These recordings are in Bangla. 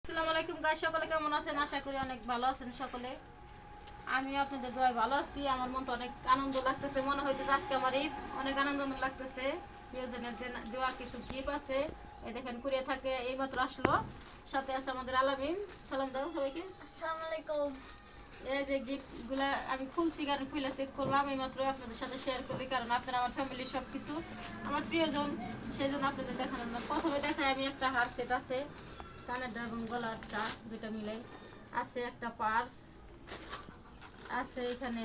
আসসালামু আলাইকুম গাইস, সকলে কেমন আছেন? আশা করি অনেক ভালো আছেন সকলে। আমি আপনাদের দোয়ায় ভালো আছি। আমার মনটা অনেক আনন্দ লাগতেছে, মনে হইতেছে আজকে আমার ঈদ, অনেক আনন্দ লাগতেছে। প্রিয়জনের দেওয়া কিছু গিফট আছে, এই দেখেন কুরিয়ে থাকে, এইমাত্র আসলো। সাথে আছে আমাদের আলামিন। সালাম দাও সবাইকে। আসসালামু আলাইকুম। এই যে গিফটগুলা আমি খুলছি, কারণ খুলে চেক করলাম, এইমাত্র আপনাদের সাথে শেয়ার করি, কারণ আপনারা আমার ফ্যামিলির সব কিছু, আমার প্রিয়জন, সেই জন্য আপনাদের দেখানোর না। প্রথমে দেখাই আমি একটা হার সেট আছে, কানেরটা এবং গলারটা দুইটা মিলে আছে, একটা পার্স আছে, এখানে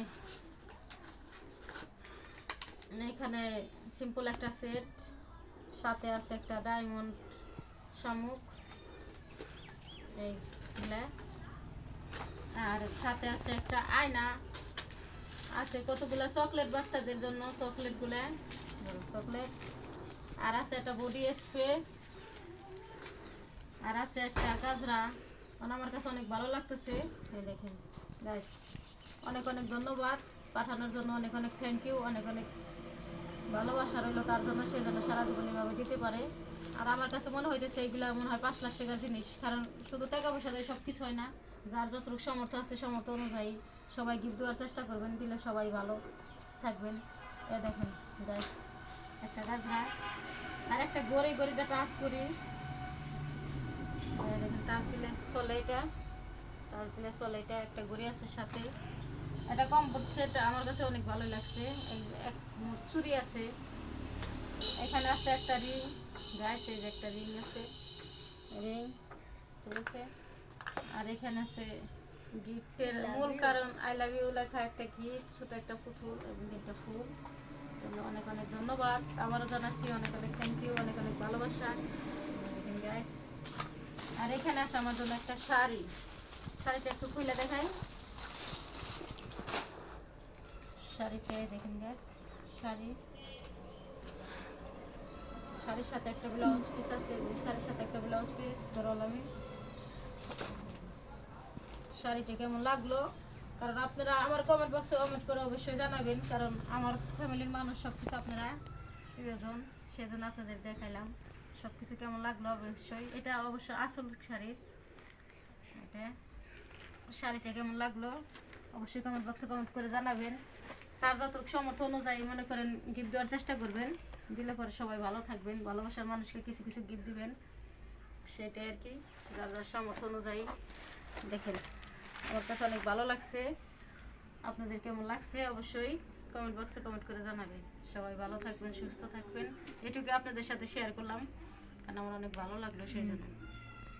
এখানে সিম্পল একটা সেট, সাথে আছে একটা ডায়মন্ড শামুক এইগুলা, আর সাথে আছে একটা আয়না, আছে কতগুলা চকলেট বাচ্চাদের জন্য, চকলেটগুলা চকলেট, আর আছে একটা বডি স্প্রে, আর আছে একটা গাজরা। আমার কাছে অনেক ভালো লাগতেছে, এই দেখেন গাইস। অনেক অনেক ধন্যবাদ পাঠানোর জন্য, অনেক অনেক থ্যাংক ইউ, অনেক অনেক ভালোবাসা রইলো তার জন্য, সেই জন্য সারা জীবন এভাবে দিতে পারে। আর আমার কাছে মনে হইতেছে এইগুলা মনে হয় 5 লাখ টাকার জিনিস, কারণ শুধু টাকা পয়সা দিয়ে সব কিছু হয় না। যার যতটুকু সামর্থ্য আছে সামর্থ্য অনুযায়ী সবাই গিফট দেওয়ার চেষ্টা করবেন, দিলে সবাই ভালো থাকবেন। এ দেখেন গাইস, একটা গাজরা, আর একটা গড়িটা টাচ করি, দেখেন টাচ দিলে চলে, এটা টাচ দিলে চলে, এটা একটা গড়ি আছে সাথে। এটা কম্পোর্ট সেট আমার কাছে অনেক ভালো লাগছে। এই এক চুড়ি আছে, এখানে আছে একটা রিং, গাইস এই যে একটা রিং আছে, রিং ঠিক আছে। আর এখানে আছে গিফটের মূল কারণ আই লাভ ইউ লেখা একটা গিফট, ছোট একটা পুতুল এবং একটা ফুল। জন্য অনেক অনেক ধন্যবাদ আবারও জানাচ্ছি, অনেক অনেক থ্যাংক ইউ, অনেক অনেক ভালোবাসা গাইস। আর এখানে আছে আমার জন্য একটা শাড়ি, শাড়িটা একটু খুলে দেখাই। শাড়িতে দেখেন গাইস, শাড়ির সাথে একটা ব্লাউজ পিস আছে, শাড়ির সাথে একটা ব্লাউজ পিস ধরল আমি। শাড়িটা কেমন লাগলো, কারণ আপনারা আমার কমেন্ট বক্সে কমেন্ট করে অবশ্যই জানাবেন, কারণ আমার ফ্যামিলির মানুষ সব কিছু আপনারা প্রিয়জন, সেজন্য আপনাদের দেখাইলাম সব কিছু কেমন লাগলো। অবশ্যই এটা অবশ্য আসল শাড়ির, এটা শাড়িটা কেমন লাগলো অবশ্যই কমেন্ট বক্সে কমেন্ট করে জানাবেন। যার যতটুকু সামর্থ্য অনুযায়ী মনে করেন গিফট দেওয়ার চেষ্টা করবেন, দিলে পরে সবাই ভালো থাকবেন, ভালোবাসার মানুষকে কিছু কিছু গিফট দিবেন, সেটাই আর কি, যার যার সামর্থ্য অনুযায়ী। দেখেন আমার কাছে অনেক ভালো লাগছে, আপনাদের কেমন লাগছে অবশ্যই কমেন্ট বক্সে কমেন্ট করে জানাবেন। সবাই ভালো থাকবেন, সুস্থ থাকবেন, এটুকু আপনাদের সাথে শেয়ার করলাম, কারণ আমার অনেক ভালো লাগলো সেই জন্য।